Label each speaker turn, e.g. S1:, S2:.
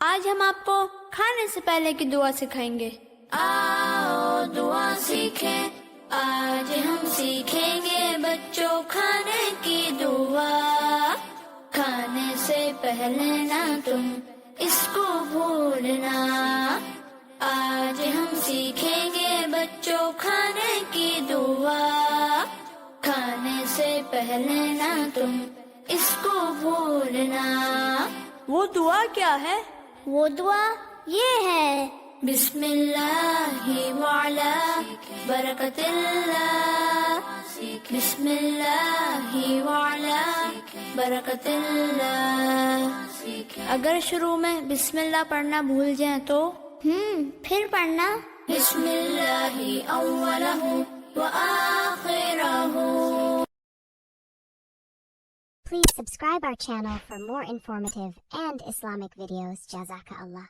S1: آج ہم آپ کو کھانے سے پہلے کی دعا سکھائیں گے۔ آؤ دعا سیکھیں، آج ہم سیکھیں گے بچوں کھانے کی دعا۔ کھانے سے پہلے نہ تم اس کو بھولنا، آج ہم سیکھیں گے بچوں کھانے کی دعا۔ کھانے سے پہلے نہ تم اس کو بھولنا۔ وہ دعا کیا ہے؟
S2: وہ دعا یہ ہے،
S1: بسم اللہ وعلا برکت اللہ، بسم اللہ وعلا برکت اللہ۔ اگر شروع میں بسم اللہ پڑھنا بھول جائیں تو
S2: پھر پڑھنا
S1: بسم اللہ اولہ وآخرہ۔
S2: Please subscribe our channel for more informative and Islamic videos. Jazakallah.